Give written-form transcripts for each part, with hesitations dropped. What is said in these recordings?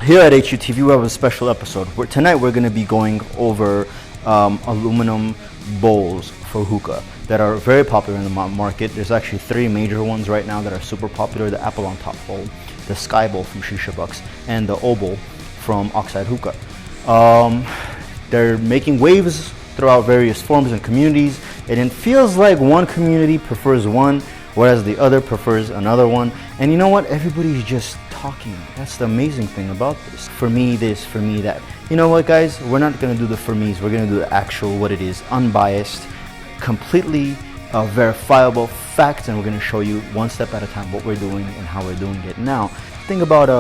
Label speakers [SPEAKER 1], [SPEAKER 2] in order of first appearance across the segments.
[SPEAKER 1] Here at HUtv we have a special episode. Tonight we're going to be going over aluminum bowls for hookah that are very popular in the market. There's actually three major ones right now that are super popular: the apple on top bowl, the Skybowl from Shishabucks, and the Obowl from Oxide Hookah. They're making waves throughout various forms and communities, and it feels like one community prefers one whereas the other prefers another one. And you know what? Everybody's just talking. That's the amazing thing about this. For me this, for me that. You know what, guys? We're not going to do the for me's. We're going to do the actual what it is, unbiased, completely verifiable facts, and we're going to show you one step at a time what we're doing and how we're doing it. Now, the thing about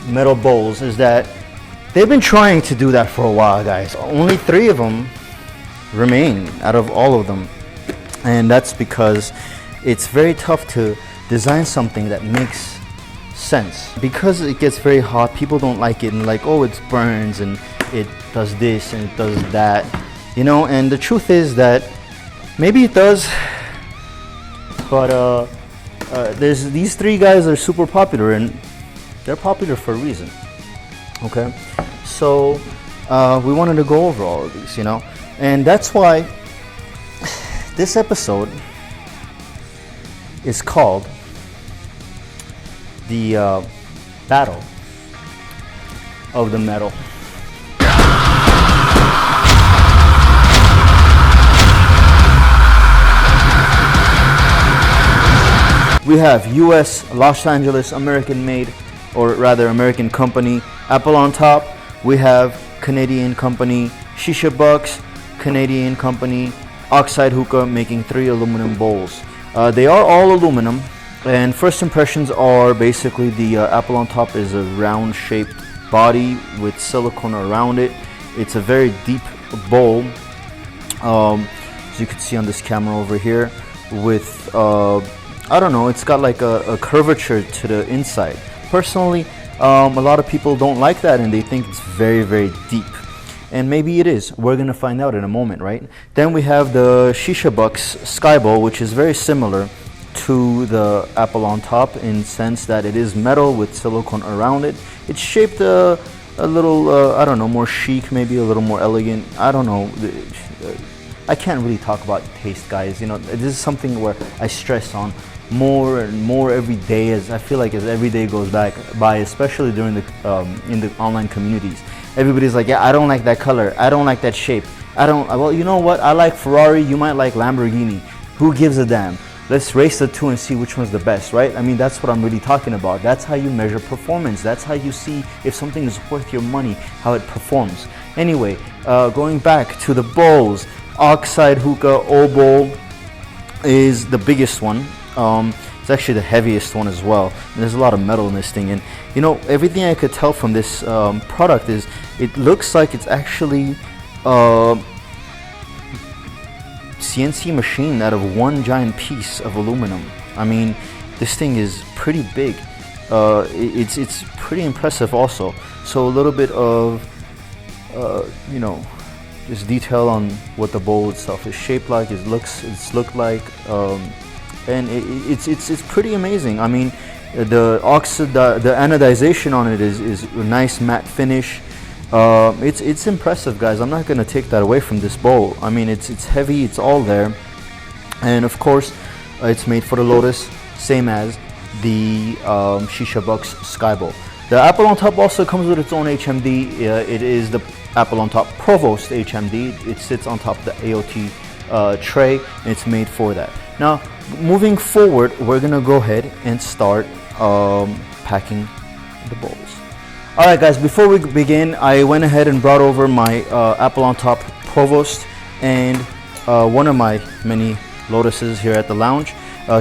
[SPEAKER 1] metal bowls is that they've been trying to do that for a while, guys. Only 3 of them remain out of all of them. And that's because it's very tough to design something that makes sense. Because it gets very hot, people don't like it and like, oh, it burns and it does this and it does that. You know, and the truth is that maybe it does, but there's these 3 guys are super popular, and they're popular for a reason. Okay, so we wanted to go over all of these, you know, and that's why this episode is called the Battle of the Metal. We have US, Los Angeles, American made, or rather American company, Apple on top. We have Canadian company, Shishabucks, Canadian company, Oxide Hookah, making 3 aluminum bowls. They are all aluminum, and first impressions are basically the Apple on top is a round shaped body with silicone around it. It's a very deep bowl, as you can see on this camera over here, with I don't know, it's got like a curvature to the inside. Personally, a lot of people don't like that and they think it's very, very deep. And maybe it is. We're going to find out in a moment, right? Then we have the Shishabucks Skybowl, which is very similar to the Apple on top in the sense that it is metal with silicone around it. It's shaped a little, I don't know, more chic, maybe a little more elegant. I don't know. I can't really talk about taste, guys. You know, this is something where I stress on more and more every day, as I feel like as every day goes by, especially during the in the online communities. Everybody's like, yeah, I don't like that color, I don't like that shape, I don't, well, you know what, I like Ferrari, you might like Lamborghini. Who gives a damn? Let's race the 2 and see which one's the best, right? I mean, that's what I'm really talking about. That's how you measure performance. That's how you see if something is worth your money, how it performs. Anyway, going back to the bowls, Oxide Hookah Obowl is the biggest one. It's actually the heaviest one as well. And there's a lot of metal in this thing, and you know, everything I could tell from this product is it looks like it's actually CNC machine out of one giant piece of aluminum. I mean, this thing is pretty big. It's pretty impressive also. So a little bit of you know, just detail on what the bowl itself is shaped like, it's looked like, and it's pretty amazing. I mean, the anodization on it is a nice matte finish. It's impressive, guys. I'm not gonna take that away from this bowl. I mean, it's heavy, it's all there, and of course it's made for the Lotus, same as the Shishabucks Skybowl. The Apple on top also comes with its own HMD. It is the Apple on top Provost HMD. It sits on top of the AOT tray, and it's made for that. Now, moving forward, we're gonna go ahead and start packing the bowls. All right, guys, before we begin, I went ahead and brought over my Apple on top Provost and one of my many Lotuses here at the lounge,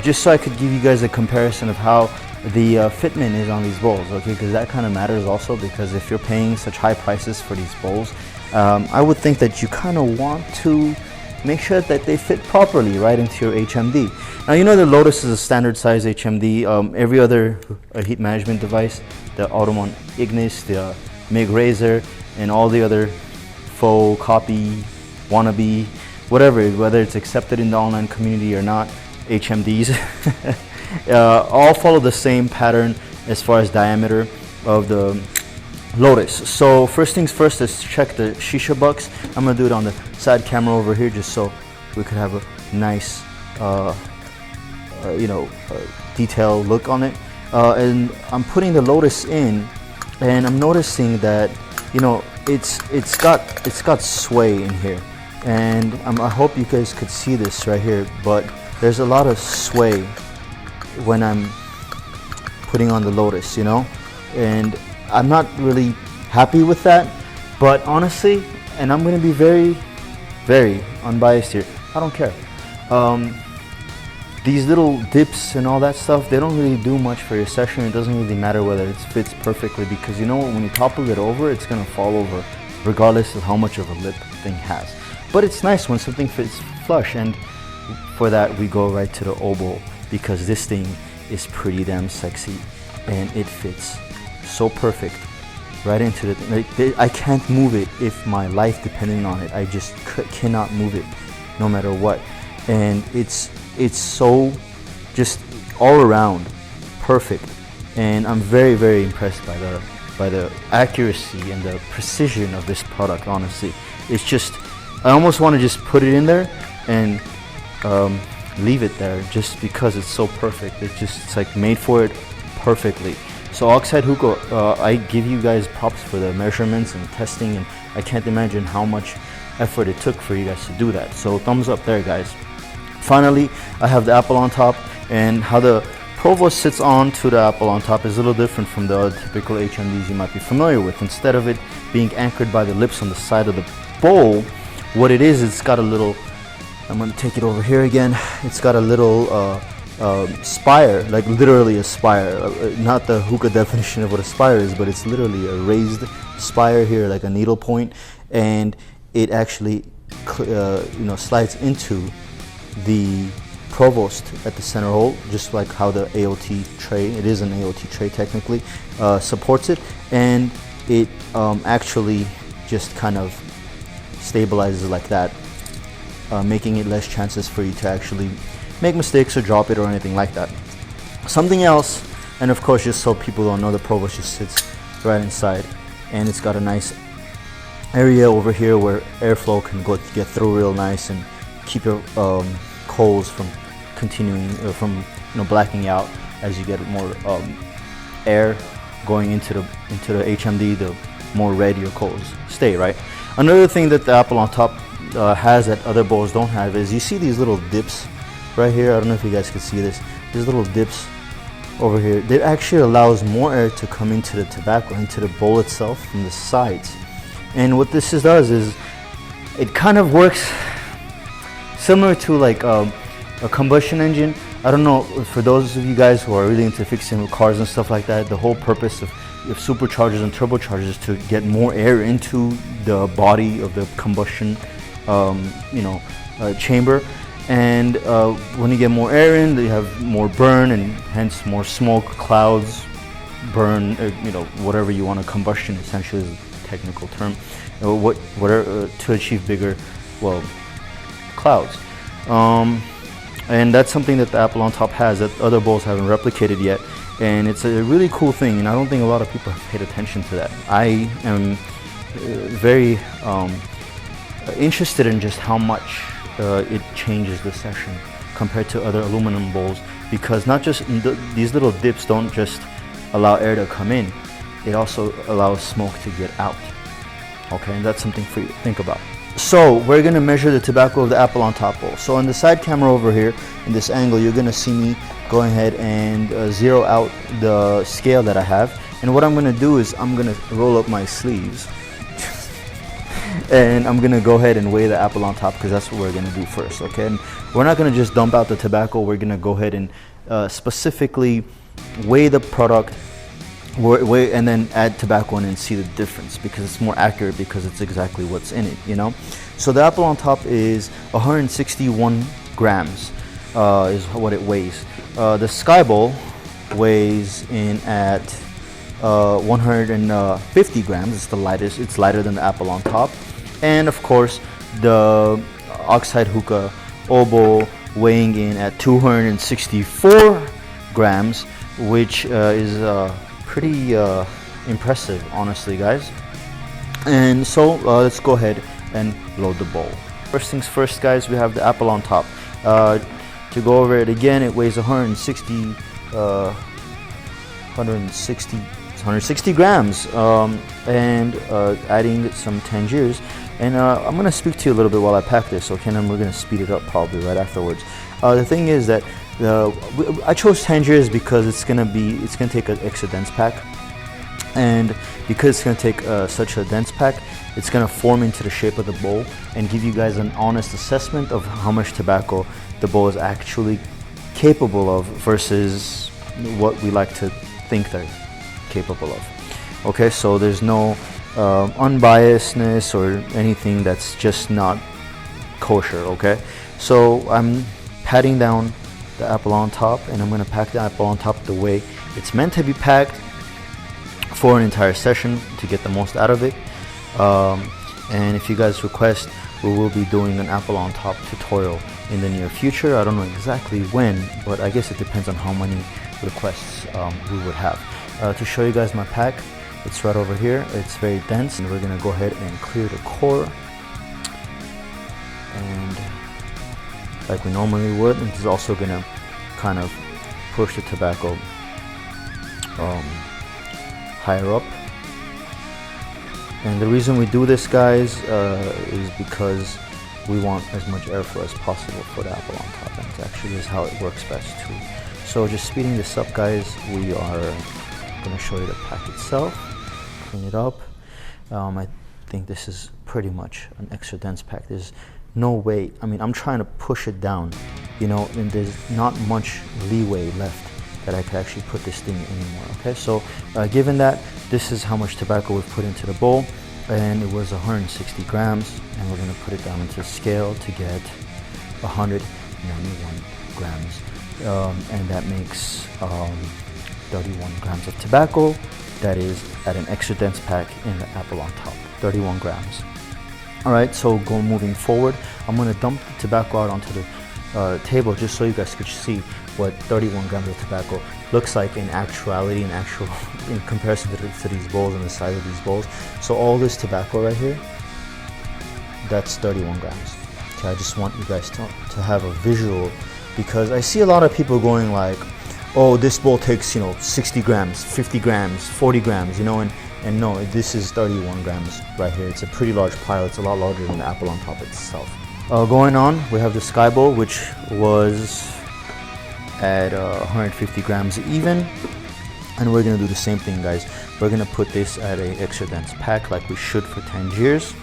[SPEAKER 1] just so I could give you guys a comparison of how the fitment is on these bowls, okay? Because that kind of matters also, because if you're paying such high prices for these bowls, I would think that you kind of want to make sure that they fit properly right into your HMD. Now, you know the Lotus is a standard size HMD. Every other heat management device, the Automon Ignis, the MIG Razor, and all the other faux, copy, wannabe, whatever, whether it's accepted in the online community or not, HMDs, all follow the same pattern as far as diameter. Lotus. So first things first, let's check the Shishabucks. I'm gonna do it on the side camera over here, just so we could have a nice, detailed look on it. And I'm putting the Lotus in, and I'm noticing that, it's got sway in here, and I hope you guys could see this right here. But there's a lot of sway when I'm putting on the Lotus, and I'm not really happy with that. But honestly, and I'm going to be very, very unbiased here, I don't care. These little dips and all that stuff, they don't really do much for your session. It doesn't really matter whether it fits perfectly, because when you topple it over, it's going to fall over regardless of how much of a lip thing has. But it's nice when something fits flush, and for that we go right to the Obowl, because this thing is pretty damn sexy and it fits so perfect right into the thing. I can't move it if my life depended on it. I just cannot move it no matter what. And it's so just all around perfect, and I'm very, very impressed by the accuracy and the precision of this product. Honestly, it's just, I almost want to just put it in there and leave it there, just because it's so perfect. It's like made for it perfectly. So Oxide Hookah, I give you guys props for the measurements and testing, and I can't imagine how much effort it took for you guys to do that. So thumbs up there, guys. Finally, I have the apple on top, and how the Provost sits on to the apple on top is a little different from the other typical HMDs you might be familiar with. Instead of it being anchored by the lips on the side of the bowl, what it is, it's got a little, I'm going to take it over here again, it's got a little spire, like literally a spire, not the hookah definition of what a spire is, but it's literally a raised spire here, like a needle point, and it actually slides into the Provost at the center hole, just like how the AOT tray, it is an AOT tray technically, supports it, and it actually just kind of stabilizes like that, making it less chances for you to actually make mistakes or drop it or anything like that. Something else, and of course, just so people don't know, the Provost just sits right inside, and it's got a nice area over here where airflow can get through real nice and keep your coals from continuing from blacking out. As you get more air going into the HMD, the more red your coals stay, right? Another thing that the apple on top has that other bowls don't have is, you see these little dips right here. I don't know if you guys can see this. These little dips over here, it actually allows more air to come into the tobacco, into the bowl itself from the sides. And what this does is, it kind of works similar to like a combustion engine. I don't know, for those of you guys who are really into fixing cars and stuff like that, the whole purpose of superchargers and turbochargers is to get more air into the body of the combustion chamber. And when you get more air in, you have more burn, and hence more smoke, clouds, burn, whatever you want. A combustion essentially is a technical term. Whatever to achieve bigger, clouds. And that's something that the apple on top has that other bowls haven't replicated yet, and it's a really cool thing, and I don't think a lot of people have paid attention to that. I am very interested in just how much it changes the session compared to other aluminum bowls, because not just these little dips don't just allow air to come in, it also allows smoke to get out. Okay, and that's something for you to think about. So we're going to measure the tobacco of the apple on top bowl. So on the side camera over here, in this angle, you're going to see me go ahead and zero out the scale that I have. And what I'm going to do is, I'm going to roll up my sleeves and I'm going to go ahead and weigh the apple on top, because that's what we're going to do first. Okay, and we're not going to just dump out the tobacco. We're going to go ahead and specifically weigh the product, and then add tobacco in and see the difference, because it's more accurate, because it's exactly what's in it, So the apple on top is 161 grams is what it weighs. The Skybowl weighs in at 150 grams. It's the lightest. It's lighter than the apple on top. And of course, the Oxide Hookah Obowl weighing in at 264 grams, which is pretty impressive, honestly, guys. And so let's go ahead and load the bowl. First things first, guys, we have the apple on top. To go over it again, it weighs 160 grams, and adding some tangiers. And I'm going to speak to you a little bit while I pack this, okay? And then we're going to speed it up probably right afterwards. The thing is that I chose tangiers because it's going to take an extra dense pack. And because it's going to take such a dense pack, it's going to form into the shape of the bowl and give you guys an honest assessment of how much tobacco the bowl is actually capable of versus what we like to think they're capable of. Okay, so there's no unbiasedness or anything that's just not kosher. Okay, so I'm patting down the apple on top, and I'm going to pack the apple on top the way it's meant to be packed for an entire session to get the most out of it. And if you guys request, we will be doing an apple on top tutorial in the near future. I don't know exactly when, but I guess it depends on how many requests we would have. To show you guys my pack, it's right over here. It's very dense, and we're gonna go ahead and clear the core, and like we normally would. It is also gonna kind of push the tobacco higher up. And the reason we do this, guys, is because we want as much airflow as possible for the apple on top, and it actually is how it works best too. So just speeding this up, guys, we are going to show you the pack itself, clean it up. I think this is pretty much an extra dense pack. There's no way, I mean, I'm trying to push it down, you know, and there's not much leeway left that I could actually put this thing anymore. Okay, so given that, this is how much tobacco we've put into the bowl, and it was 160 grams, and we're going to put it down into scale to get 191 grams, and that makes 31 grams of tobacco. That is at an extra dense pack in the apple on top, 31 grams. All right, so moving forward, I'm going to dump the tobacco out onto the table just so you guys could see what 31 grams of tobacco looks like in actuality, in comparison to these bowls and the size of these bowls. So all this tobacco right here, that's 31 grams. Okay, I just want you guys to have a visual, because I see a lot of people going like, oh, this bowl takes, you know, 60 grams, 50 grams, 40 grams, you know, and no, this is 31 grams right here. It's a pretty large pile. It's a lot larger than the apple on top itself. Going on, we have the Skybowl, which was at 150 grams even, and we're gonna do the same thing, guys. We're gonna put this at a extra dense pack like we should for Tangiers.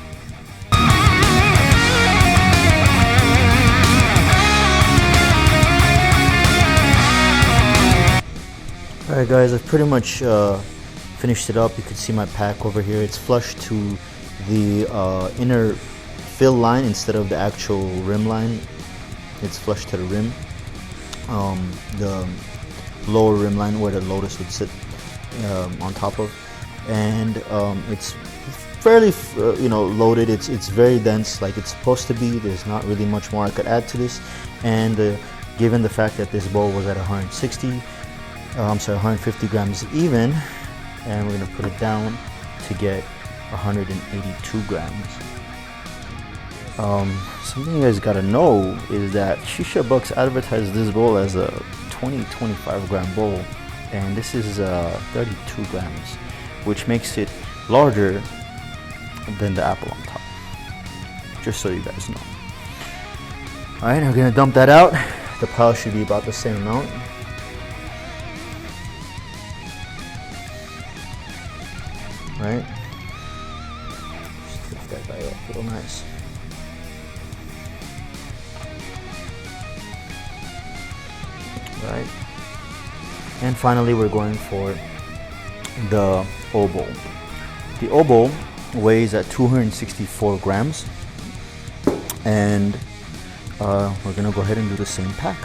[SPEAKER 1] Alright guys, I've pretty much finished it up. You can see my pack over here. It's flush to the inner fill line instead of the actual rim line. It's flush to the rim. The lower rim line where the Lotus would sit on top of, and it's fairly loaded. It's very dense like it's supposed to be. There's not really much more I could add to this, and given the fact that this bowl was at 150 grams even, and we're gonna put it down to get 182 grams. Something you guys gotta know is that Shishabucks advertised this bowl as a 20-25 gram bowl, and this is 32 grams, which makes it larger than the apple on top, just so you guys know. Alright, I'm gonna dump that out. The pile should be about the same amount. Right? Just lift that guy up real nice. Right, and finally we're going for the obowl. The obowl weighs at 264 grams, and we're gonna go ahead and do the same pack.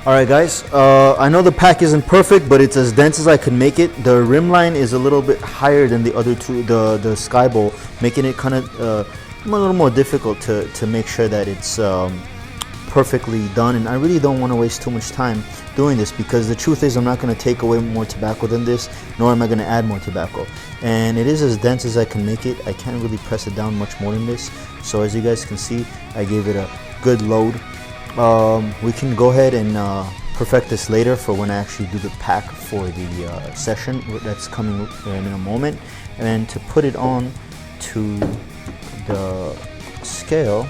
[SPEAKER 1] Alright guys, I know the pack isn't perfect, but it's as dense as I can make it. The rim line is a little bit higher than the other two, the Skybowl, making it kind of a little more difficult to make sure that it's perfectly done, and I really don't want to waste too much time doing this, because the truth is I'm not going to take away more tobacco than this, nor am I going to add more tobacco. And it is as dense as I can make it. I can't really press it down much more than this. So as you guys can see, I gave it a good load. We can go ahead and perfect this later for when I actually do the pack for the session that's coming in a moment. And to put it on to the scale,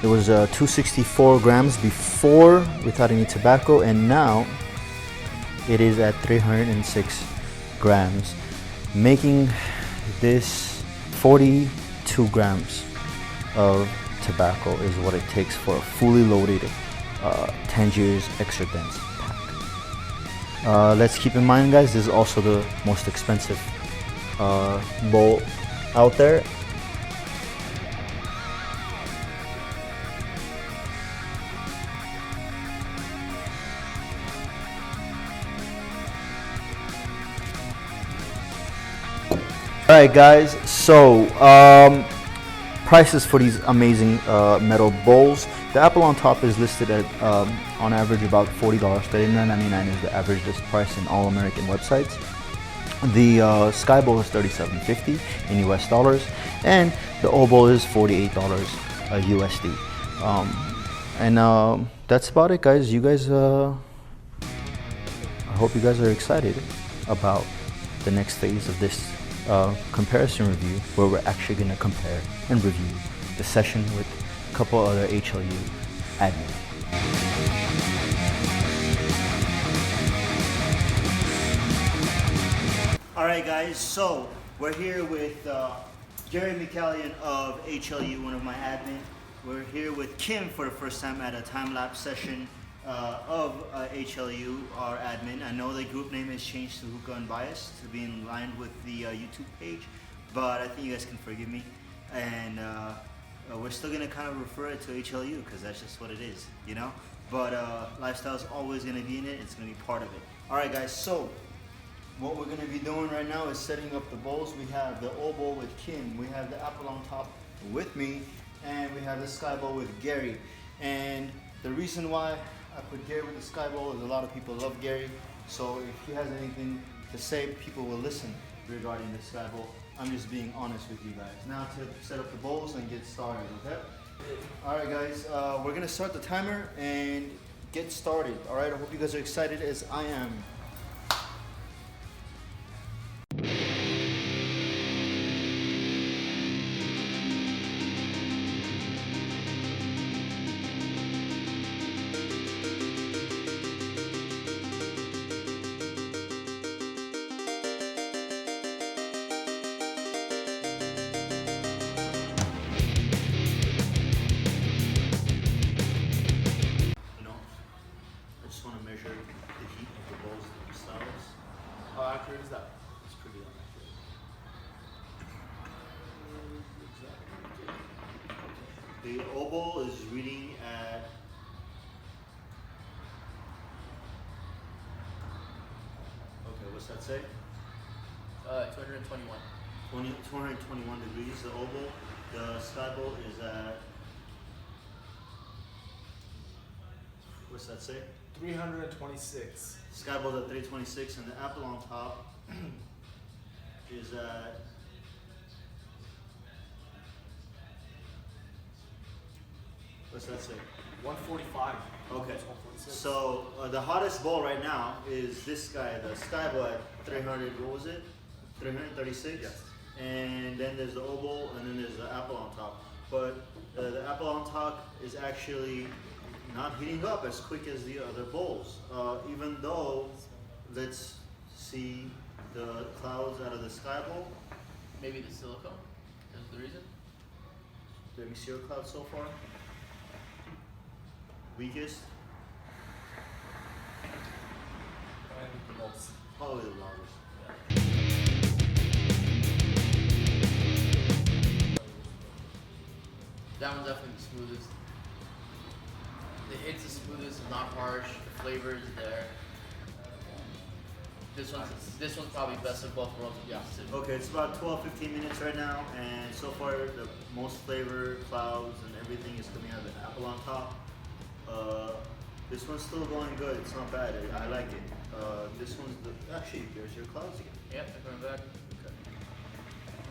[SPEAKER 1] it was 264 grams before without any tobacco, and now it is at 306 grams, making this 42 grams of tobacco is what it takes for a fully loaded Tangier's extra dense pack. Let's keep in mind, guys, this is also the most expensive bowl out there. Alright guys, so prices for these amazing metal bowls. The Apple on top is listed at on average about $40. $39.99 is the average list price in all American websites. The Skybowl is $37.50 in US dollars, and the Obowl is $48 USD. And that's about it, guys. You guys, I hope you guys are excited about the next phase of this comparison review, where we're actually going to compare and review the session with a couple other HLU admin. Alright guys, so we're here with Gary McCallion of HLU, one of my admin. We're here with Kim for the first time at a time-lapse session of HLU, our admin. I know the group name has changed to Hookah Unbiased to be in line with the YouTube page, but I think you guys can forgive me. And we're still gonna kind of refer it to HLU because that's just what it is, you know? But lifestyle is always gonna be in it. It's gonna be part of it. All right, guys. So what we're gonna be doing right now is setting up the bowls. We have the Obowl with Kim. We have the Apple on top with me, and we have the Skybowl with Gary. And the reason why I put Gary with the Skybowl is a lot of people love Gary. So if he has anything to say, people will listen regarding the Skybowl. I'm just being honest with you guys. Now to set up the bowls and get started, okay? All right, guys, we're gonna start the timer and get started. All right, I hope you guys are excited as I am.
[SPEAKER 2] Accurate is that? It's pretty accurate.
[SPEAKER 1] The Obowl is reading at what's that say?
[SPEAKER 2] 221.
[SPEAKER 1] 221 degrees. The Obowl. The Skybowl is at, what's that say?
[SPEAKER 2] 326.
[SPEAKER 1] Skybowl's at 326, and the Apple on top is at, what's that say?
[SPEAKER 2] 145.
[SPEAKER 1] Okay.
[SPEAKER 2] 146.
[SPEAKER 1] So the hottest bowl right now is this guy, the Skybowl at 300. What was it? 336.
[SPEAKER 2] Yes.
[SPEAKER 1] And then there's the Obowl, and then there's the Apple on top. But the Apple on top is actually not heating up as quick as the other bowls. Even though, let's see the clouds out of the Skybowl.
[SPEAKER 2] Maybe the silicone is the reason.
[SPEAKER 1] Let me see your cloud so far. Weakest.
[SPEAKER 2] And the most.
[SPEAKER 1] Probably the longest.
[SPEAKER 2] That one's definitely the smoothest. It's the smoothest, it's not harsh, the flavor is there. This one's probably best of both worlds. Yeah.
[SPEAKER 1] Okay, it's about 12-15 minutes right now, and so far the most flavor, clouds, and everything is coming out of the apple on top. This one's still going good. It's not bad. I like it. This one's actually, there's your clouds again.
[SPEAKER 2] Yep, they're coming back.
[SPEAKER 1] Okay.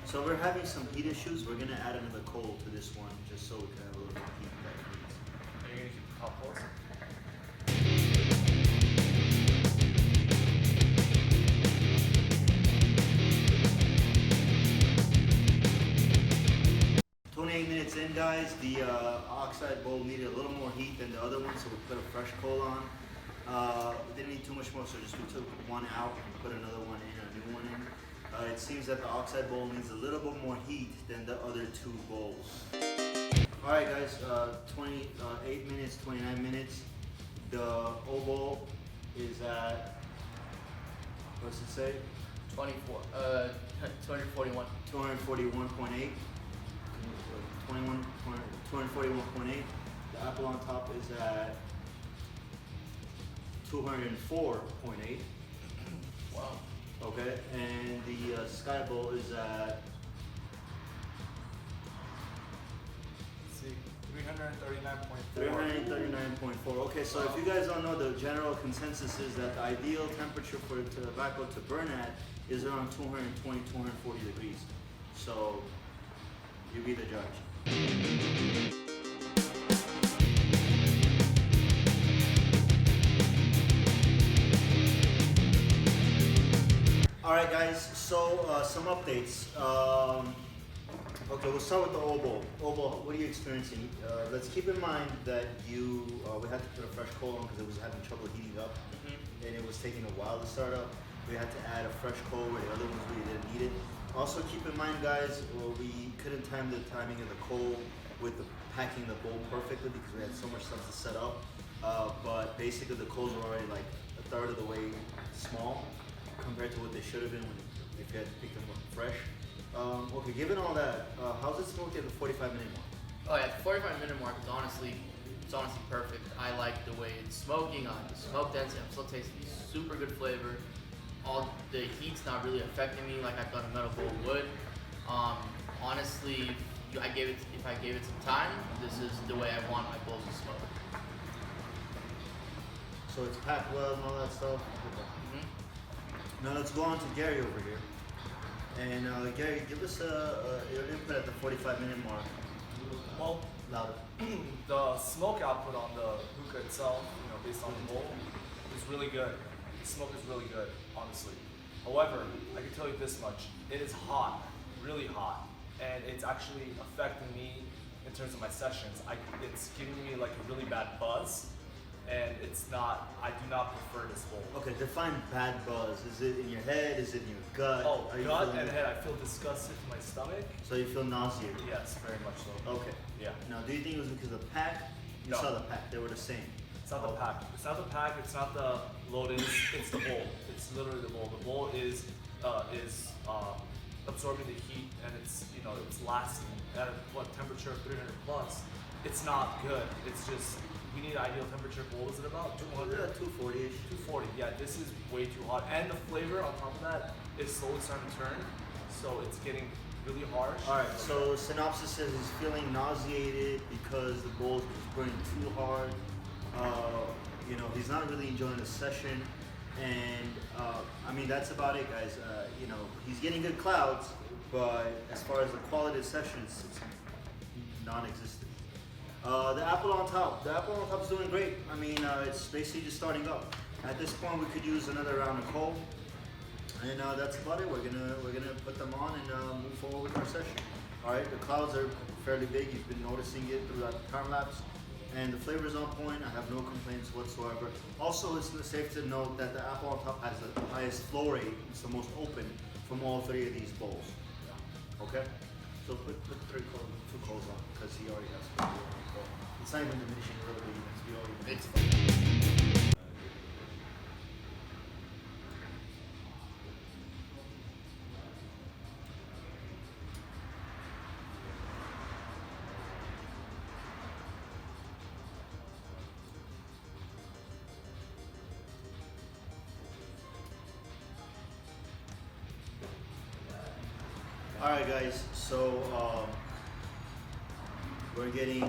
[SPEAKER 1] So we're having some heat issues. We're gonna add another coal to this one just so we can have a little bit of heat that it needs.
[SPEAKER 2] Are you gonna keep the top close?
[SPEAKER 1] Minutes in, guys. The Oxide bowl needed a little more heat than the other one, so we put a fresh coal on. We didn't need too much more, so we took one out and put another one in, a new one in. It seems that the Oxide bowl needs a little bit more heat than the other two bowls. Alright guys, 28 minutes, 29 minutes. The obowl is at, what's it say?
[SPEAKER 2] 241.
[SPEAKER 1] 241.8. 241.8. The apple on top is at 204.8.
[SPEAKER 2] Wow.
[SPEAKER 1] Okay, and the Skybowl is at,
[SPEAKER 3] let's see, 339.4.
[SPEAKER 1] 339.4. Okay, so if you guys don't know, the general consensus is that the ideal temperature for tobacco to burn at is around 220, 240 degrees. So you be the judge. Alright guys, so some updates. Okay, we'll start with the obowl. Obowl, what are you experiencing? Let's keep in mind that we had to put a fresh coal on because it was having trouble heating up, and it was taking a while to start up. We had to add a fresh coal where the other ones we didn't need it. Also keep in mind, guys, we couldn't time the timing of the coal with the packing the bowl perfectly because we had so much stuff to set up. But basically the coals were already like a third of the way small compared to what they should have been if you had to pick them up fresh. Okay, given all that, how's it smoking at the 45-minute mark?
[SPEAKER 2] Oh yeah, the 45-minute mark is honestly perfect. I like the way it's smoking. I like the smoke density. I'm still tasting super good flavor. All the heat's not really affecting me like I thought a metal bowl would. Honestly, if I gave it some time, this is the way I want my bowls to smoke.
[SPEAKER 1] So it's packed well and all that stuff. Now let's go on to Gary over here. And Gary, give us your input at the 45-minute mark.
[SPEAKER 3] Well,
[SPEAKER 1] Louder.
[SPEAKER 3] the smoke output on the hookah itself, based on the bowl, is really good. The smoke is really good, honestly. However, I can tell you this much: it is hot, really hot, and it's actually affecting me in terms of my sessions. It's giving me like a really bad buzz, and it's not. I do not prefer this bowl.
[SPEAKER 1] Okay, define bad buzz. Is it in your head? Is it in your gut?
[SPEAKER 3] Oh,
[SPEAKER 1] Are you
[SPEAKER 3] gut
[SPEAKER 1] feeling-
[SPEAKER 3] and head. I feel disgusted in my stomach.
[SPEAKER 1] So you feel nauseated?
[SPEAKER 3] Yes, very much so.
[SPEAKER 1] Okay.
[SPEAKER 3] Yeah.
[SPEAKER 1] Now, do you think it was because of the pack? You
[SPEAKER 3] No.
[SPEAKER 1] saw the pack. They were the same.
[SPEAKER 3] It's not the pack. It's not the pack. It's not the loading. It's the bowl. It's literally the bowl. The bowl is absorbing the heat, and it's lasting at what temperature of 300 plus. It's not good. It's just we need ideal temperature. What was it about? 200.
[SPEAKER 1] 240-ish.
[SPEAKER 3] 240. Yeah, this is way too hot, and the flavor on top of that is slowly starting to turn, so it's getting really harsh.
[SPEAKER 1] All right. So synopsis says he's feeling nauseated because the bowl's just burning too hard. He's not really enjoying the session, and I mean that's about it, guys. He's getting good clouds, but as far as the quality of sessions, it's non-existent. The apple on top is doing great. I mean, it's basically just starting up. At this point, we could use another round of coal, and that's about it. We're gonna put them on and move forward with our session. All right, the clouds are fairly big. You've been noticing it throughout the time lapse. And the flavor is on point. I have no complaints whatsoever. Also, it's safe to note that the apple on top has the highest flow rate. It's the most open from all three of these bowls. Okay? So put two coals on because he already has one. It's not even diminishing a little bit. We already
[SPEAKER 2] It's
[SPEAKER 1] All right, guys. So we're getting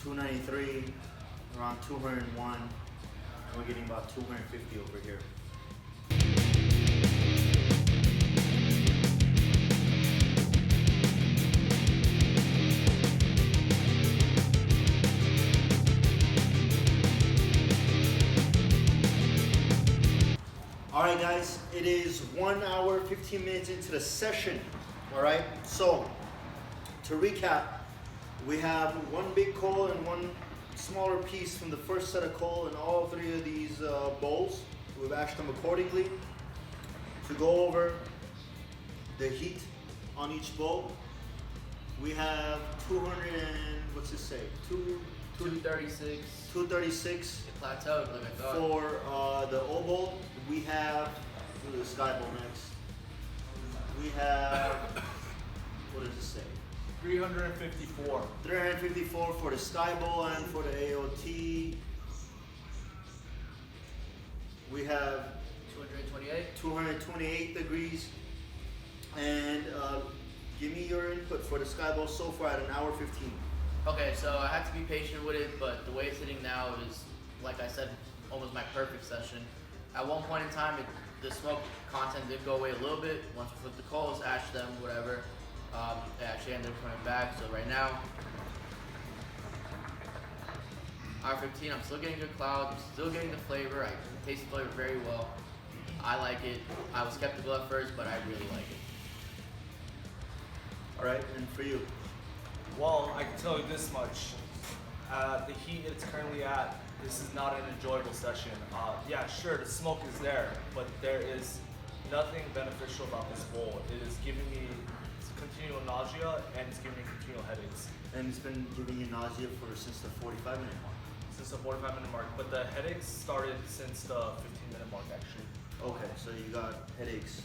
[SPEAKER 1] 293, around 201, and we're getting about 250 over here. All right, guys, it is 1 hour, 15 minutes into the session. All right, so to recap, we have one big coal and one smaller piece from the first set of coal in all three of these bowls. We've ashed them accordingly to go over the heat on each bowl. We have 200 and, what's this say?
[SPEAKER 2] 236.
[SPEAKER 1] 236.
[SPEAKER 2] It plateaued, like I thought.
[SPEAKER 1] For the obowl, we have, we'll do the Skybowl next. We have, what does it say?
[SPEAKER 3] 354.
[SPEAKER 1] 354 for the Skybowl and for the AOT. We have
[SPEAKER 2] 228.
[SPEAKER 1] 228 degrees. And give me your input for the Skybowl so far at 1 hour 15.
[SPEAKER 2] Okay, so I have to be patient with it, but the way it's sitting now is, like I said, almost my perfect session. At one point in time, the smoke content did go away a little bit. Once we flipped the coals, ashed them, whatever, it actually ended up coming back. So right now, hour 15, I'm still getting good cloud, I'm still getting the flavor. I taste the flavor very well. I like it. I was skeptical at first, but I really like it.
[SPEAKER 1] All right, and for you?
[SPEAKER 3] Well, I can tell you this much. The heat it's currently at, this is not an enjoyable session. Yeah, sure, the smoke is there, but there is nothing beneficial about this bowl. It is giving me continual nausea and it's giving me continual headaches.
[SPEAKER 1] And it's been giving you nausea since the 45-minute mark.
[SPEAKER 3] Since the 45-minute mark, but the headaches started since the 15-minute mark actually.
[SPEAKER 1] Okay, so you got headaches.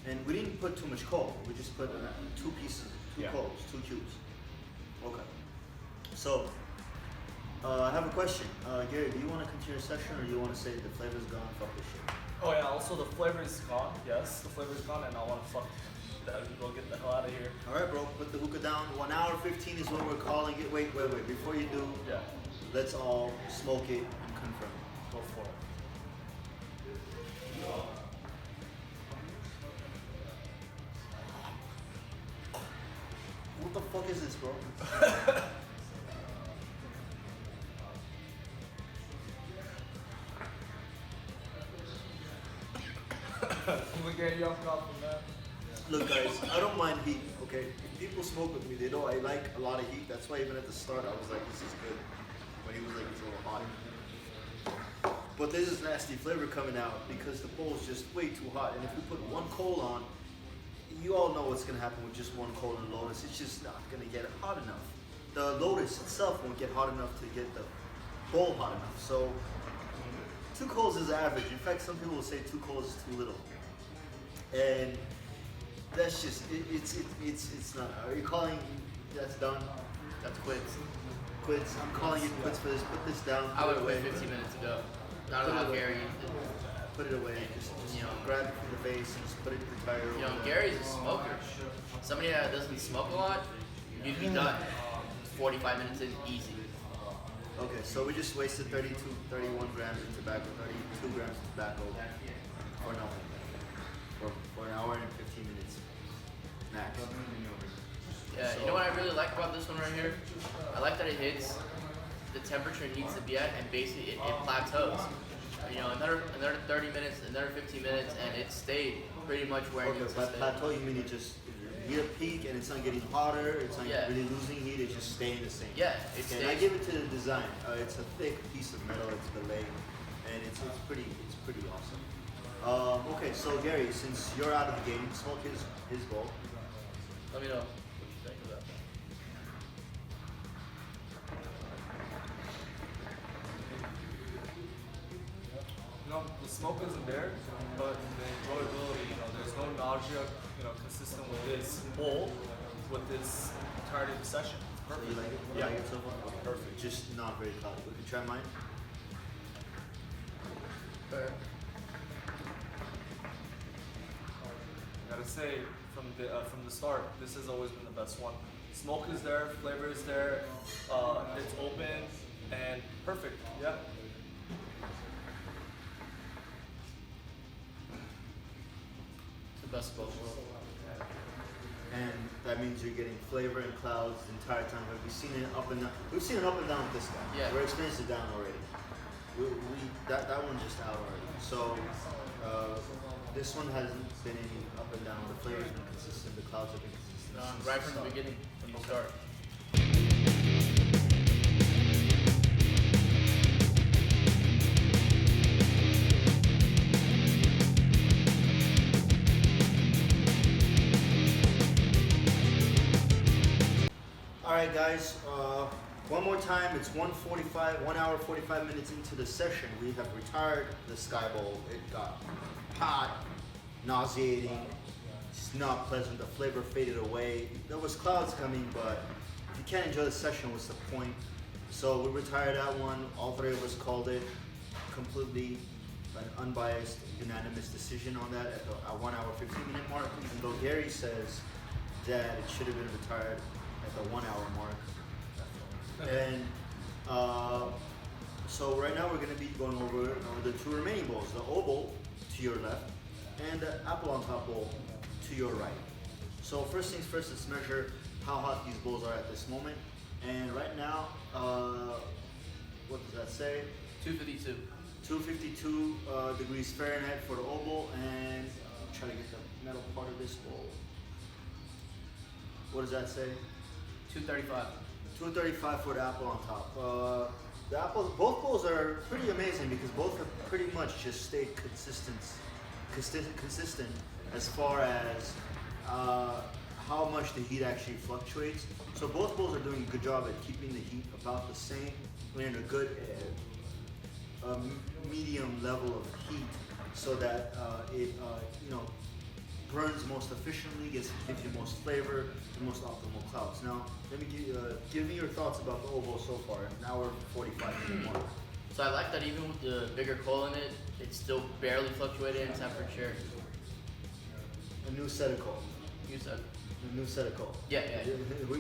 [SPEAKER 1] And we didn't put too much coal. We just put two pieces, two coals, 2 cubes. Okay. So, I have a question. Gary, do you want to continue your session or do you want to say the flavor's gone, fuck this shit?
[SPEAKER 3] Oh yeah, also the flavor is gone. Yes, the flavor is gone and I want to fuck that. Go get the hell out of here.
[SPEAKER 1] Alright, bro, put the hookah down. 1 hour 15 is what we're calling it. Wait. Before you do,
[SPEAKER 3] Yeah,
[SPEAKER 1] let's all smoke it and confirm.
[SPEAKER 3] go for it.
[SPEAKER 1] What the fuck is this, bro?
[SPEAKER 3] We get young up from that.
[SPEAKER 1] Look, guys, I don't mind heat, okay? If people smoke with me, they know I like a lot of heat. That's why even at the start, I was like, this is good. When he was like, it's a little hot. But there's this nasty flavor coming out because the bowl is just way too hot. And if we put one coal on, you all know what's gonna happen with just one coal in Lotus. It's just not gonna get hot enough. The Lotus itself won't get hot enough to get the bowl hot enough. So 2 coals is average. In fact, some people will say 2 coals is too little. And that's just it's not. Are you calling that's done?
[SPEAKER 2] That's quits.
[SPEAKER 1] Quits. I'm calling it quits for this. Put this down.
[SPEAKER 2] I would have waited 15 minutes ago. I don't know how Gary used it.
[SPEAKER 1] Put it away. Just
[SPEAKER 2] You know.
[SPEAKER 1] grab it from the base and just put it in the tire.
[SPEAKER 2] You know, Gary's a smoker. Somebody that doesn't smoke a lot, you'd be done. 45 minutes in, easy.
[SPEAKER 1] Okay, so we just wasted 31 grams of tobacco, 32 grams of tobacco for nothing. For an hour and 15 minutes max.
[SPEAKER 2] Yeah, you know what I really like about this one right here? I like that it hits the temperature it needs to be at, and basically it plateaus. You know, another 30 minutes, another 15 minutes, and it stayed pretty much where it
[SPEAKER 1] Okay,
[SPEAKER 2] needs to
[SPEAKER 1] by
[SPEAKER 2] stay.
[SPEAKER 1] plateau you mean it just hit a peak and it's not getting hotter, it's not
[SPEAKER 2] Yeah.
[SPEAKER 1] really losing heat, it's just staying the same.
[SPEAKER 2] Yeah, it
[SPEAKER 1] And I
[SPEAKER 2] stays.
[SPEAKER 1] give it to the design. It's a thick piece of metal, it's belayed, and it's pretty awesome. Okay, so Gary, since you're out of the game, smoke his bowl.
[SPEAKER 2] Let me know what you think of that.
[SPEAKER 3] You know, the smoke isn't there, but the enjoyability, there's no nausea, consistent with this bowl, with this entirety of the session. It's
[SPEAKER 1] So
[SPEAKER 3] perfect.
[SPEAKER 1] you like it? You
[SPEAKER 3] Yeah.
[SPEAKER 1] like it so far?
[SPEAKER 3] Perfect.
[SPEAKER 1] Just not very cloudy. We can try mine.
[SPEAKER 2] Fair.
[SPEAKER 3] Yeah, gotta say from the start, this has always been the best one. Smoke is there, flavor is there, it's open and perfect. Yeah.
[SPEAKER 2] It's the best of both worlds.
[SPEAKER 1] And that means you're getting flavor and clouds the entire time. We've seen it up and down. We've seen it up and down with this guy.
[SPEAKER 2] Yeah.
[SPEAKER 1] We're experienced it down already. That one's just out already. So this one hasn't been any up and down. The flavor's been consistent. The clouds have been consistent.
[SPEAKER 2] Right from the beginning, when you start.
[SPEAKER 1] Alright guys, one more time, it's 1 hour 45 minutes into the session. We have retired the Skybowl. It got hot, nauseating, it's not pleasant, the flavor faded away. There was clouds coming, but if you can't enjoy the session, what's the point? So we retired that one, all three of us called it completely an unbiased, unanimous decision on that at the 1 hour 15 minute mark, even though Gary says that it should have been retired at the 1 hour mark. And so right now we're going to be going over the two remaining bowls, the obowl to your left and the apple on top bowl to your right. So first things first, let's measure how hot these bowls are at this moment. And right now, what does that say?
[SPEAKER 2] 252.
[SPEAKER 1] 252 degrees Fahrenheit for the obowl, and try to get the metal part of this bowl. What does that say?
[SPEAKER 2] 235.
[SPEAKER 1] 235 for the apple on top. The apples, both bowls are pretty amazing because both have pretty much just stayed consistent as far as how much the heat actually fluctuates. So both bowls are doing a good job at keeping the heat about the same. We're in a good medium level of heat, so that it burns most efficiently, gives you most flavor, and most optimal clouds. Now, let me give me your thoughts about the obowl so far. An hour 45 minute mark.
[SPEAKER 2] So I like that even with the bigger coal in it, it's still barely fluctuating in temperature.
[SPEAKER 1] A new set of coal.
[SPEAKER 2] You said.
[SPEAKER 1] A new set of coal.
[SPEAKER 2] Yeah.
[SPEAKER 1] We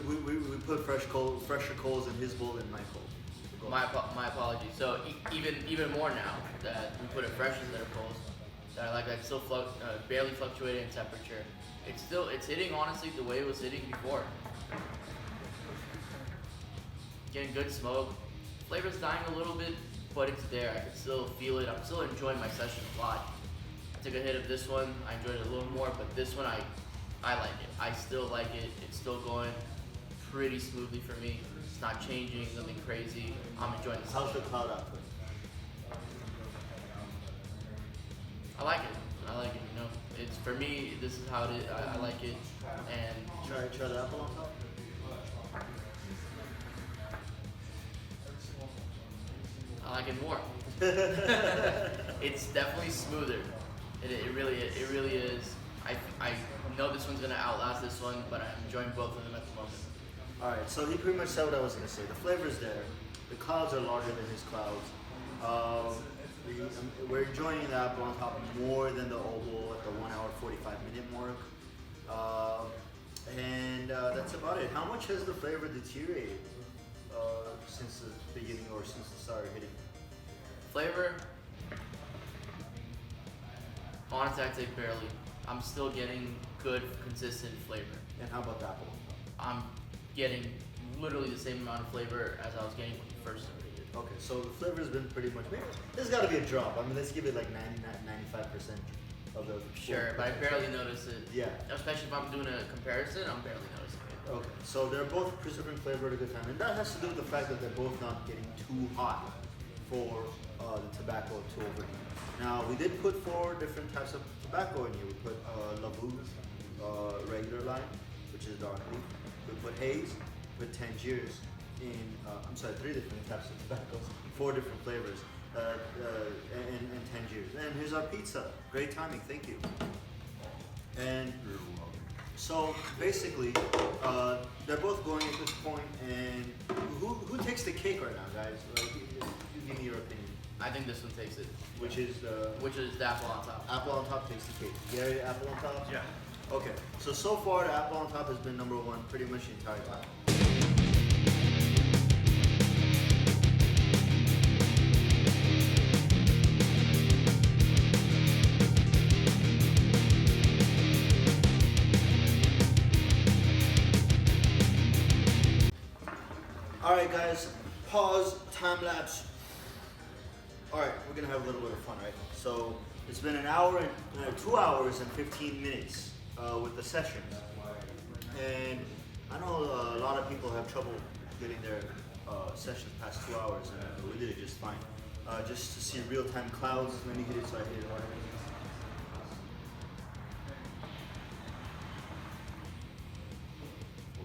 [SPEAKER 1] put fresher coals in his bowl than my coal.
[SPEAKER 2] My apologies. So even more now that we put it fresh instead of coals, that I like that it's still barely fluctuating in temperature. It's hitting honestly the way it was hitting before. Getting good smoke. Flavor's dying a little bit, but it's there. I can still feel it. I'm still enjoying my session a lot. I took a hit of this one. I enjoyed it a little more, but this one I like it. I still like it. It's still going pretty smoothly for me. It's not changing, nothing crazy. I'm enjoying this.
[SPEAKER 1] How's the cloud output?
[SPEAKER 2] I like it. You know, it's for me. This is how it is. I like it, and
[SPEAKER 1] Try the apple on top.
[SPEAKER 2] I like it more. It's definitely smoother. It really is. I know this one's gonna outlast this one, but I'm enjoying both of them at the moment.
[SPEAKER 1] All right, so he pretty much said what I was gonna say. The flavor's there. The clouds are larger than his clouds. We're enjoying the apple on top more than the obowl at the 1 hour 45 minute mark. And that's about it. How much has the flavor deteriorated since the beginning or since it started hitting?
[SPEAKER 2] Flavor, honestly, I'd say barely. I'm still getting good, consistent flavor.
[SPEAKER 1] And how about the apple?
[SPEAKER 2] I'm getting literally the same amount of flavor as I was getting when you first started.
[SPEAKER 1] Okay, so the flavor's been pretty much, there's gotta be a drop. I mean, let's give it like 95% of the.
[SPEAKER 2] Sure, but I barely notice it.
[SPEAKER 1] Yeah.
[SPEAKER 2] Especially if I'm doing a comparison, I'm barely noticing it.
[SPEAKER 1] Okay, so they're both preserving flavor at a good time, and that has to do with the fact that they're both not getting too hot for the tobacco to overheat. Now, we did put 4 different types of tobacco in here. We put Labu, regular line, which is dark leaf. We put Haze, we put Tangiers in, 3 different types of tobaccos, 4 different flavors, and Tangiers. And here's our pizza. Great timing, thank you. And so basically, they're both going at this point, and who takes the cake right now, guys? Like, you give me your opinion.
[SPEAKER 2] I think this one takes it.
[SPEAKER 1] Which is
[SPEAKER 2] the apple on top.
[SPEAKER 1] Apple on top takes the cake. Gary, apple on top?
[SPEAKER 3] Yeah.
[SPEAKER 1] Okay, so far the apple on top has been number one pretty much the entire time. Alright guys, pause, time lapse. Alright, we're gonna have a little bit of fun, right? So it's been 2 hours and 15 minutes with the session. And I know a lot of people have trouble getting their sessions past 2 hours, and we did it just fine. Just to see real-time clouds, let me hit it so I hit it.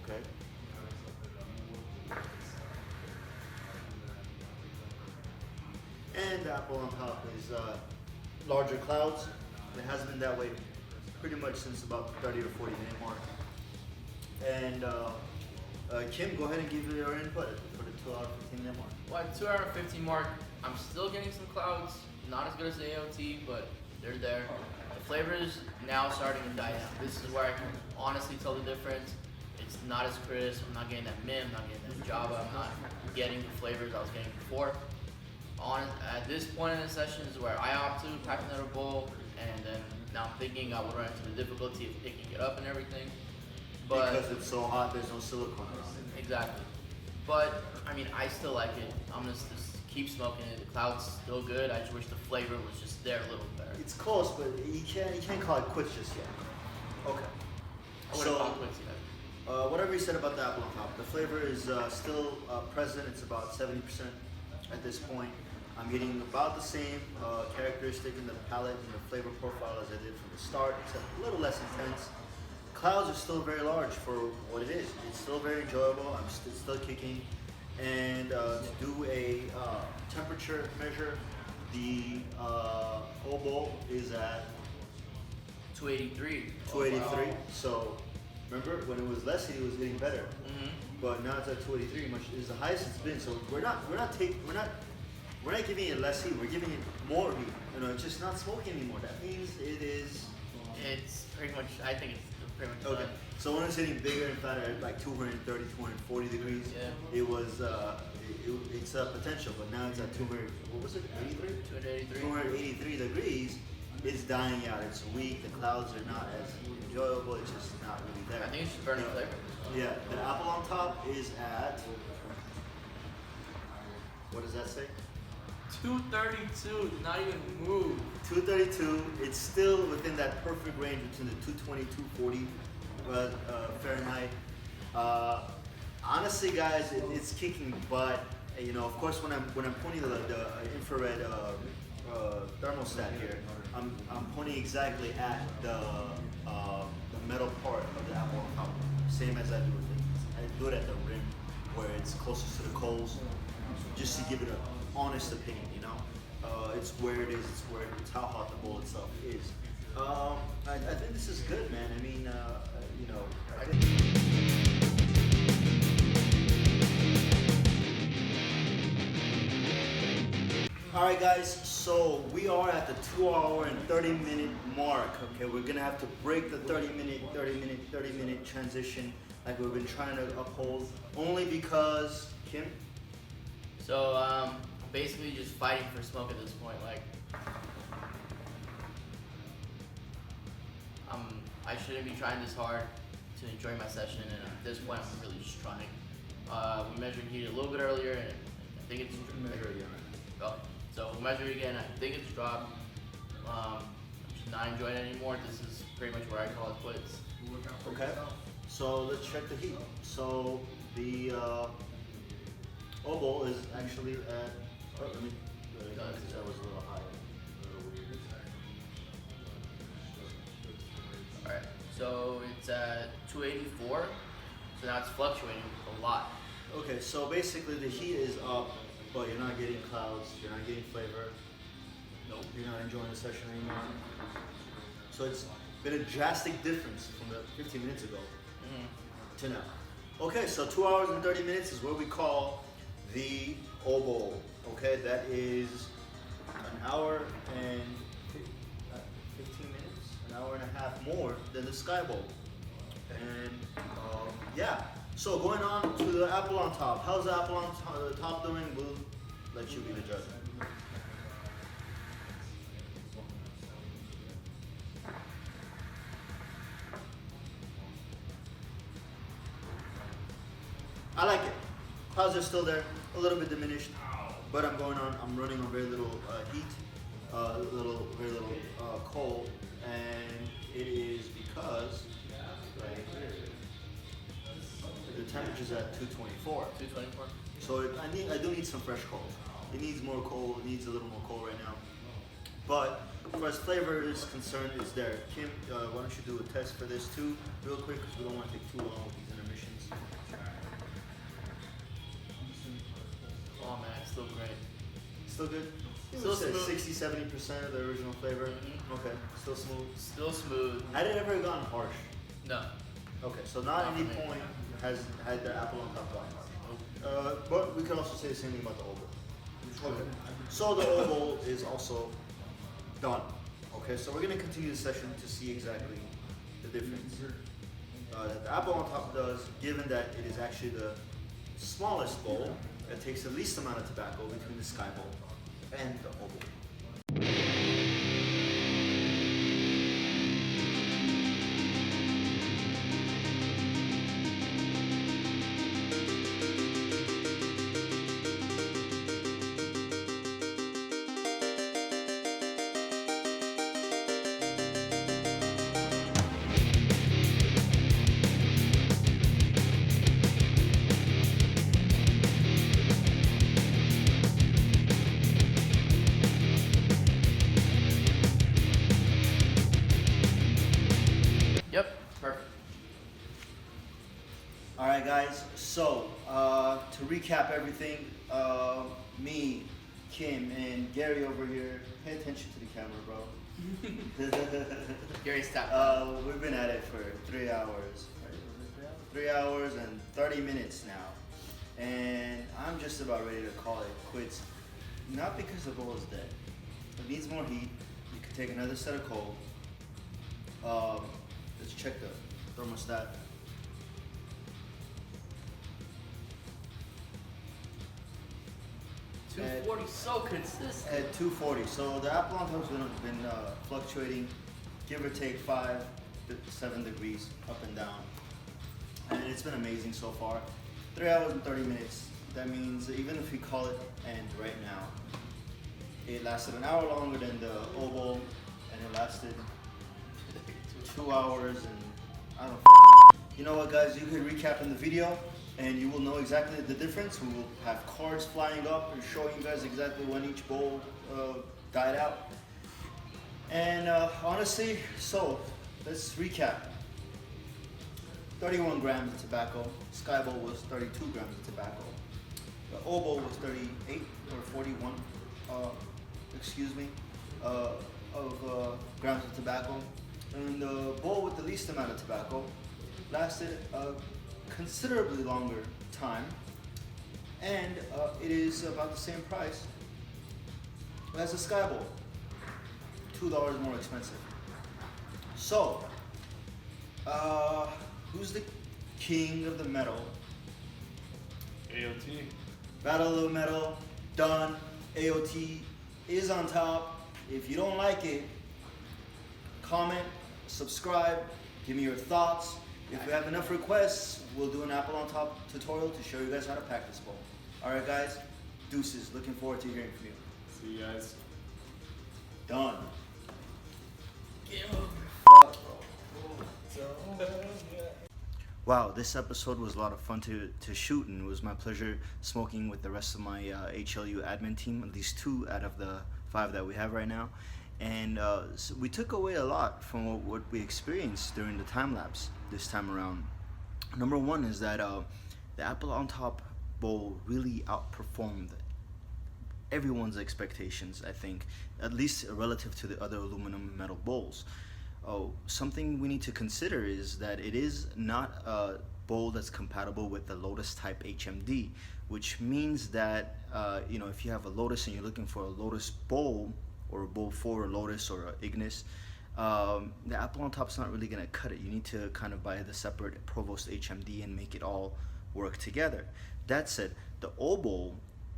[SPEAKER 1] Okay. And the apple on top is larger clouds. It has been that way pretty much since about the 30 or 40 minute mark. And Kim, go ahead and give your input for the 2 hour 15 minute mark.
[SPEAKER 2] Well, at 2 hour 15 mark, I'm still getting some clouds. Not as good as the AOT, but they're there. The flavor is now starting to die down. This is where I can honestly tell the difference. It's not as crisp. I'm not getting that mint. I'm not getting that Java. I'm not getting the flavors I was getting before. At this point in the session is where I opt to pack another bowl, and then now I'm thinking I would run into the difficulty of picking it up and everything. But
[SPEAKER 1] because it's so hot, there's no silicone around it.
[SPEAKER 2] Exactly. But I mean, I still like it. I'm gonna just keep smoking it. The cloud's still good. I just wish the flavor was just there a little better.
[SPEAKER 1] It's close, but you can't call it quits just yet. Okay.
[SPEAKER 2] I wouldn't call it quits yet.
[SPEAKER 1] Whatever you said about the apple on top, the flavor is still present. It's about 70% at this point. I'm getting about the same characteristic in the palate and the flavor profile as I did from the start, except a little less intense. Clouds are still very large for what it is. It's still very enjoyable. I'm still kicking. And to do a temperature measure, the obowl is at
[SPEAKER 2] 283.
[SPEAKER 1] 283. Wow. So remember when it was less heat, it was getting better.
[SPEAKER 2] Mm-hmm.
[SPEAKER 1] But now it's at 283, which is the highest it's been. So we're not giving it less heat. We're giving it more heat. You know, it's just not smoking anymore. That means it is.
[SPEAKER 2] It's pretty much. I think it's pretty much
[SPEAKER 1] okay.
[SPEAKER 2] done.
[SPEAKER 1] So when it's hitting bigger and fatter at like 230, 240 degrees,
[SPEAKER 2] yeah.
[SPEAKER 1] it was it's a potential. But now it's at 200. What was it? 83.
[SPEAKER 2] 283.
[SPEAKER 1] 283 degrees. It's dying out. It's weak. The clouds are not as enjoyable. It's just not really there.
[SPEAKER 2] I think it's just burning flavor.
[SPEAKER 1] Yeah. The apple on top is at. What does that say?
[SPEAKER 2] 232, not even move.
[SPEAKER 1] 232, it's still within that perfect range between the 220, 240 Fahrenheit. Honestly, guys, it's kicking butt. You know, of course, when I'm pointing the infrared thermostat here, I'm pointing exactly at the metal part of the apple on top, same as I do with it. I do it at the rim where it's closest to the coals, just to give it an honest opinion, you know. It's where it is, it's how hot the bowl itself is. I think this is good, man. I mean, you know, I think. All right, guys, so we are at the 2 hour and 30 minute mark. Okay, we're gonna have to break the 30 minute transition like we've been trying to uphold, only because, Kim?
[SPEAKER 2] So, basically just fighting for smoke at this point. Like, I shouldn't be trying this hard to enjoy my session, and at this point, I'm really just trying. We measured heat a little bit earlier, and I think it's
[SPEAKER 1] Measure again.
[SPEAKER 2] Oh, so we'll measure it again. I think it's dropped. I'm just not enjoying it anymore. This is pretty much where I call it quits.
[SPEAKER 1] Okay, so let's check the heat. So the obowl is actually at. Oh, let me. That was a little high. A little weird.
[SPEAKER 2] Alright, so it's at 284. So now it's fluctuating a lot.
[SPEAKER 1] Okay, so basically the heat is up, but you're not getting clouds, you're not getting flavor.
[SPEAKER 2] Nope.
[SPEAKER 1] You're not enjoying the session anymore. So it's been a drastic difference from the 15 minutes ago to now. Okay, so 2 hours and 30 minutes is what we call the obowl. Okay, that is an hour and 15 minutes. An hour and a half more than the Skybowl. And yeah, so going on to the apple on top. How's the apple on top doing? We'll let you be the judge. I like it. Piles are still there, a little bit diminished, but I'm running on very little heat, very little coal, and it is because right here, the temperature's at 224.
[SPEAKER 2] 224.
[SPEAKER 1] So I do need some fresh coal. It needs more coal. It needs a little more coal right now. But as far as flavor is concerned, it's there. Kim, why don't you do a test for this too, real quick, because we don't want to take too long with these intermissions.
[SPEAKER 2] Oh man, it's still great.
[SPEAKER 1] Still good?
[SPEAKER 2] Still smooth.
[SPEAKER 1] 60-70% of the original flavor.
[SPEAKER 2] Mm-hmm.
[SPEAKER 1] Okay, still smooth.
[SPEAKER 2] Still smooth.
[SPEAKER 1] Had it ever gotten harsh?
[SPEAKER 2] No.
[SPEAKER 1] Okay, so not
[SPEAKER 2] Not
[SPEAKER 1] at any
[SPEAKER 2] for me.
[SPEAKER 1] point has had the apple on top gotten harsh. But we can also say the same thing about the oboe. Okay, so the oboe is also done. Okay, so we're gonna continue the session to see exactly the difference that the apple on top does, given that it is actually the smallest bowl that takes the least amount of tobacco between the Skybowl and the oboe.
[SPEAKER 2] Yep. Perfect.
[SPEAKER 1] All right, guys. So to recap everything, me, Kim, and Gary over here. Pay attention to the camera, bro.
[SPEAKER 2] Gary, stop.
[SPEAKER 1] We've been at it for 3 hours. Right? Was it 3 hours? 3 hours and 30 minutes now, and I'm just about ready to call it quits. Not because the bowl is dead. It needs more heat. You could take another set of coal. Let's check the thermostat.
[SPEAKER 2] At 240, so consistent.
[SPEAKER 1] At 240. So the apple on top has been fluctuating, give or take 5 to 7 degrees up and down. And it's been amazing so far. 3 hours and 30 minutes. That means even if we call it end right now, it lasted an hour longer than the oboe, and it lasted 2 hours and I don't know. You know what, guys? You can recap in the video and you will know exactly the difference. We will have cards flying up and showing you guys exactly when each bowl died out. And honestly, so let's recap. 31 grams of tobacco. Skybowl was 32 grams of tobacco. The oboe was 38 or 41, grams of tobacco. And the bowl with the least amount of tobacco lasted a considerably longer time, and it is about the same price as the Skybowl, $2 more expensive. So, who's the king of the metal?
[SPEAKER 3] AOT.
[SPEAKER 1] Battle of the Metal, done. AOT is on top. If you don't like it, comment, subscribe, give me your thoughts. If we have enough requests, we'll do an apple on top tutorial to show you guys how to pack this bowl. Alright guys, deuces. Looking forward to hearing from you.
[SPEAKER 3] See you guys.
[SPEAKER 1] Done.
[SPEAKER 2] Game over.
[SPEAKER 1] Wow, this episode was a lot of fun to shoot, and it was my pleasure smoking with the rest of my HLU admin team, at least 2 out of the 5 that we have right now. And so we took away a lot from what we experienced during the time lapse this time around. Number one is that the apple on top bowl really outperformed everyone's expectations, I think, at least relative to the other aluminum metal bowls. Something we need to consider is that it is not a bowl that's compatible with the Lotus type HMD, which means that if you have a Lotus and you're looking for a Lotus bowl, or a bowl for a Lotus or a Ignis, the apple on top's not really gonna cut it. You need to kind of buy the separate Provost HMD and make it all work together. That said, the Obowl,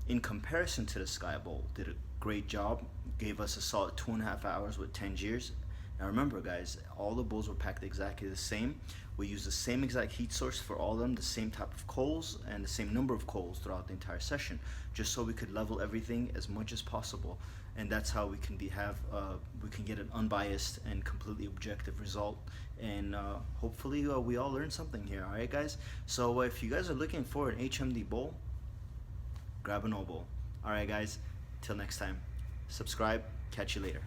[SPEAKER 1] in comparison to the Skybowl, did a great job. Gave us a solid 2.5 hours with Tangiers. Now remember, guys, all the bowls were packed exactly the same. We used the same exact heat source for all of them, the same type of coals, and the same number of coals throughout the entire session, just so we could level everything as much as possible. And that's how we can we can get an unbiased and completely objective result. And hopefully we all learned something here. All right, guys. So if you guys are looking for an HMD bowl, grab an Obowl. All right, guys. Till next time. Subscribe. Catch you later.